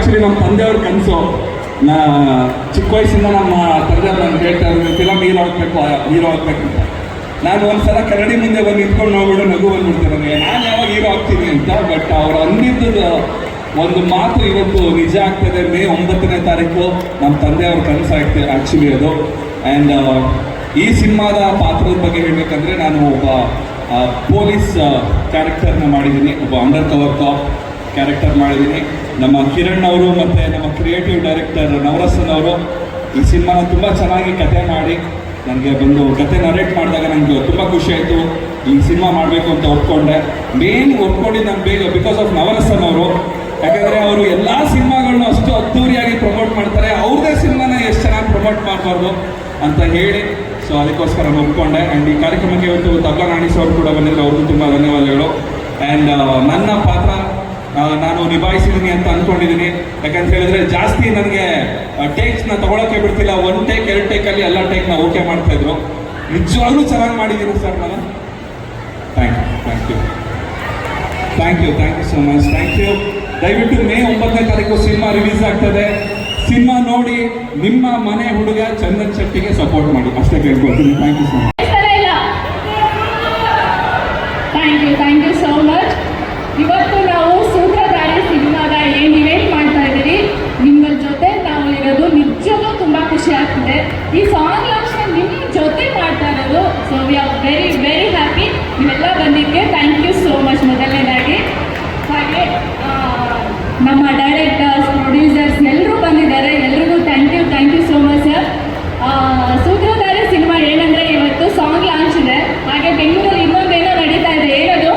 Actually ನಮ್ಮ ತಂದೆಯವ್ರ ಕನಸು. ಚಿಕ್ಕ ವಯಸ್ಸಿಂದ ನಮ್ಮ ತಂದೆಯವ್ರು ನನಗೆ ಹೇಳ್ತಾ ಇದ್ರು ಫಿಲಮ್ ಹೀರೋ ಆಗ್ಬೇಕಂತ. ನಾನು ಒಂದ್ಸಲ ಕನ್ನಡಿ ಮುಂದೆ ಬಂದು ನಿಂತ್ಕೊಂಡು ನೋಡ್ಬಿಟ್ಟು ನಗು ಬಂದ್ಬಿಡ್ತೇನೆ ನನಗೆ, ನಾನು ಯಾವಾಗ ಹೀರೋ ಆಗ್ತೀನಿ ಅಂತ. ಬಟ್ ಅವ್ರು ಅಂದಿದ್ದು ಒಂದು ಮಾತು ಇವತ್ತು ನಿಜ ಆಗ್ತದೆ. ಮೇ 9ನೇ ತಾರೀಕು ನಮ್ಮ ತಂದೆಯವ್ರ ಕನಸಾಗ್ತದೆ ಆ್ಯಕ್ಚುಲಿ ಅದು. ಆ್ಯಂಡ್ ಈ ಸಿನಿಮಾದ ಪಾತ್ರದ ಬಗ್ಗೆ ಹೇಳಬೇಕಂದ್ರೆ, ನಾನು ಒಬ್ಬ ಪೊಲೀಸ್ ಕ್ಯಾರೆಕ್ಟರ್ನ ಮಾಡಿದ್ದೀನಿ, ಒಬ್ಬ ಅಂಡರ್ ಕವರ್ ಕಾಪ್ ಕ್ಯಾರೆಕ್ಟರ್ ಮಾಡಿದ್ದೀನಿ. ನಮ್ಮ ಕಿರಣ್ ಅವರು ಮತ್ತು ನಮ್ಮ ಕ್ರಿಯೇಟಿವ್ ಡೈರೆಕ್ಟರ್ ನವರಸನ್ ಅವರು ಈ ಸಿನಿಮಾನ ತುಂಬ ಚೆನ್ನಾಗಿ ಕತೆ ಮಾಡಿ ನನಗೆ ಬಂದು ಕತೆ ನರೇಟ್ ಮಾಡಿದಾಗ ನನಗೆ ತುಂಬ ಖುಷಿ ಆಯಿತು. ಈ ಸಿನಿಮಾ ಮಾಡಬೇಕು ಅಂತ ಒಪ್ಕೊಂಡೆ. ಮೇನ್ ಒಪ್ಕೊಂಡಿದ್ದು ನಾನು ಬಿಕಾಸ್ ಆಫ್ ನವರಸನ್ ಅವರು. ಯಾಕಂದರೆ ಅವರು ಎಲ್ಲ ಸಿನಿಮಾಗಳನ್ನೂ ಅಷ್ಟು ಅದ್ದೂರಿಯಾಗಿ ಪ್ರಮೋಟ್ ಮಾಡ್ತಾರೆ, ಅವ್ರದ್ದೇ ಸಿನಿಮಾನ ಎಷ್ಟು ಚೆನ್ನಾಗಿ ಪ್ರಮೋಟ್ ಮಾಡಬಾರ್ದು ಅಂತ ಹೇಳಿ ಸೊ ಅದಕ್ಕೋಸ್ಕರ ಒಪ್ಕೊಂಡೆ. ಆ್ಯಂಡ್ ಈ ಕಾರ್ಯಕ್ರಮಕ್ಕೆ ಇವತ್ತು ತಬ್ಲಾ ನಾಣೀಸ್ ಅವರು ಕೂಡ ಬಂದಿದ್ರು, ಅವ್ರಿಗೂ ತುಂಬ ಧನ್ಯವಾದಗಳು. ಆ್ಯಂಡ್ ನನ್ನ ಪಾತ್ರ ನಾನು ನಿಭಾಯಿಸಿದ್ದೀನಿ ಅಂತ ಅಂದ್ಕೊಂಡಿದ್ದೀನಿ. ಯಾಕಂತ ಹೇಳಿದ್ರೆ ಜಾಸ್ತಿ ನನಗೆ ಟೇಕ್ಸ್ನ ತೊಗೊಳಕ್ಕೆ ಬಿಡ್ತಿಲ್ಲ. 1 ಟೇಕ್ 2 ಟೇಕಲ್ಲಿ ಎಲ್ಲ ಟೇಕ್ನ ಓಕೆ ಮಾಡ್ತಾಯಿದ್ರು. ನಿಜವಾಗ್ಲೂ ಚೆನ್ನಾಗಿ ಮಾಡಿದ್ದೀನಿ ಸರ್ ನಾನು. Thank you so much. Thank you. ದಯವಿಟ್ಟು ಮೇ 9ನೇ ತಾರೀಕು ಸಿನಿಮಾ ರಿಲೀಸ್ ಆಗ್ತದೆ. ಸಿನಿಮಾ ನೋಡಿ ನಿಮ್ಮ ಮನೆ ಹುಡುಗ ಚಂದನ್ ಶೆಟ್ಟಿಗೆ ಸಪೋರ್ಟ್ ಮಾಡಿ, ಅಷ್ಟೇ ಕೇಳ್ಕೊಳ್ತೀನಿ. Thank you so much. Thank you so much. ಇವತ್ತು ನಾವು ಸೂತ್ರಧಾರಿ ಸಿನಿಮಾದ ಏನು ಇವೆಂಟ್ ಮಾಡ್ತಾ ಇದ್ದೀರಿ, ನಿಮ್ಮ ಜೊತೆ ನಾವು ಇರೋದು ನಿಜವೂ ತುಂಬ ಖುಷಿ ಆಗ್ತಿದೆ. ಈ ಸಾಂಗ್ ಲಾಂಚ್ನ ನಿಮ್ಮ ಜೊತೆ ಮಾಡ್ತಾ ಇರೋದು. So we are very very happy. ನೀವೆಲ್ಲ ಬಂದಿದ್ದಕ್ಕೆ ಥ್ಯಾಂಕ್ ಯು ಸೋ ಮಚ್ ಮೊದಲನೇದಾಗಿ. ಹಾಗೆ ನಮ್ಮ ಡೈರೆಕ್ಟರ್ಸ್, ಪ್ರೊಡ್ಯೂಸರ್ಸ್ ಎಲ್ಲರೂ ಬಂದಿದ್ದಾರೆ. ಎಲ್ರಿಗೂ thank you so much sir. Sutradhari cinema ಏನಂದರೆ ಇವತ್ತು ಸಾಂಗ್ ಲಾಂಚ್ ಇದೆ. ಹಾಗೆ ಬೆಂಗಳೂರಲ್ಲಿ ಇನ್ನೊಂದೇನೋ ನಡೀತಾ ಇದೆ. ಏನದು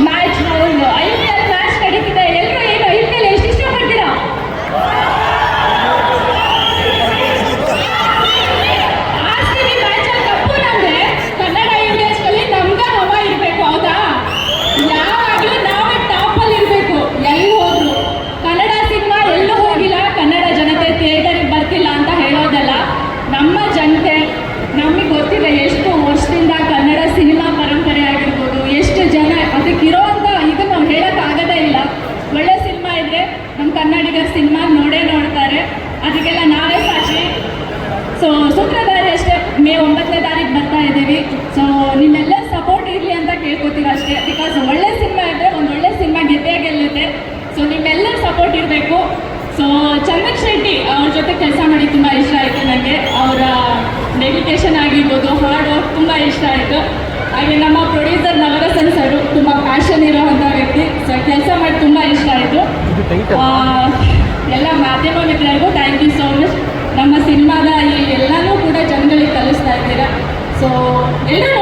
ಮ್ಯಾಚ್, ಒಂದು IPL ಮ್ಯಾಚ್ ನಡೀತಿದೆ. ಎಲ್ಲರೂ ಏನು IPL ಎಷ್ಟು ಇಷ್ಟಪಡ್ತೀರಾ? RCB ಮ್ಯಾಚಲ್ಲಿ ಕಪ್ಪು ನಮಗೆ ಕನ್ನಡ ಇಂಡಸ್ಟ್ರಿಯಲ್ಲಿ ನಮ್ಗೆ ಹವಾ ಇರಬೇಕು, ಹೌದಾ? ಯಾವಾಗಲೂ ನಾವೇ ಟಾಪಲ್ಲಿ ಇರಬೇಕು. ಎಲ್ಲಿ ಹೋದ್ರು ಕನ್ನಡ ಸಿನಿಮಾ ಎಲ್ಲೂ ಹೋಗಿಲ್ಲ, ಕನ್ನಡ ಜನತೆ ಥಿಯೇಟರಿಗೆ ಬರ್ತಿಲ್ಲ ಅಂತ ಹೇಳೋದಲ್ಲ. ನಮ್ಮ ಜನತೆ ನಮಗೆ ಗೊತ್ತಿದೆ ಎಷ್ಟು ವರ್ಷದಿಂದ ಕನ್ನಡ ಸಿನಿಮಾ ಪರಂಪರೆ ಆಗಿರ್ಬೋದು, ಎಷ್ಟು ಜನ ಅದಕ್ಕಿರೋವಂಥ ಇದು ನಾವು ಹೇಳೋಕ್ಕಾಗೋದೇ ಇಲ್ಲ. ಒಳ್ಳೆ ಸಿನಿಮಾ ಇದ್ದರೆ ನಮ್ಮ ಕನ್ನಡಿಗರ ಸಿನಿಮಾ ನೋಡ್ತಾರೆ, ಅದಕ್ಕೆಲ್ಲ ನಾವೇ ಸಾಕ್ಷಿ. ಸೊ ಸೂತ್ರಧಾರಿ ಅಷ್ಟೇ ಮೇ 9ನೇ ತಾರೀಕು ಬರ್ತಾ ಇದ್ದೀವಿ. ಸೊ ನಿಮ್ಮೆಲ್ಲ ಸಪೋರ್ಟ್ ಇರಲಿ ಅಂತ ಕೇಳ್ಕೊತೀವಿ ಅಷ್ಟೇ. ಬಿಕಾಸ್ ಒಳ್ಳೆ ಸಿನಿಮಾ ಇದ್ದರೆ ಒಂದು ಒಳ್ಳೆ ಸಿನಿಮಾ ಗೆಲ್ಲುತ್ತೆ. ಸೊ ನಿಮ್ಮೆಲ್ಲರ ಸಪೋರ್ಟ್ ಇರಬೇಕು. ಸೊ ಚಂದನ್ ಶೆಟ್ಟಿ ಅವ್ರ ಜೊತೆ ಕೆಲಸ ಮಾಡಿ ತುಂಬ ಇಷ್ಟ ಆಯಿತು ನನಗೆ. ಅವರ ಡೆಡಿಕೇಶನ್ ಆಗಿರ್ಬೋದು, ಹಾರ್ಡ್ ವರ್ಕ್ ತುಂಬ ಇಷ್ಟ ಆಯಿತು. ಹಾಗೆ ನಮ್ಮ ಪ್ರೊಡ್ಯೂಸರ್ ನವರಸನ್ ಸರು ತುಂಬ ಪ್ಯಾಷನ್ ಇರೋವಂಥ ವ್ಯಕ್ತಿ. ಸೊ ಕೆಲಸ ಮಾಡಿ ತುಂಬ ಇಷ್ಟ ಆಯಿತು. ಎಲ್ಲ ಮಾಧ್ಯಮ ಮಿತ್ರರಿಗೂ ಥ್ಯಾಂಕ್ ಯು ಸೋ ಮಚ್. ನಮ್ಮ ಸಿನಿಮಾದ ಈ ಎಲ್ಲನೂ ಕೂಡ ಜನಗಳಿಗೆ ತಲುಪಿಸ್ತಾ ಇದ್ದೀರಾ. ಸೊ ಎಲ್ಲರೂ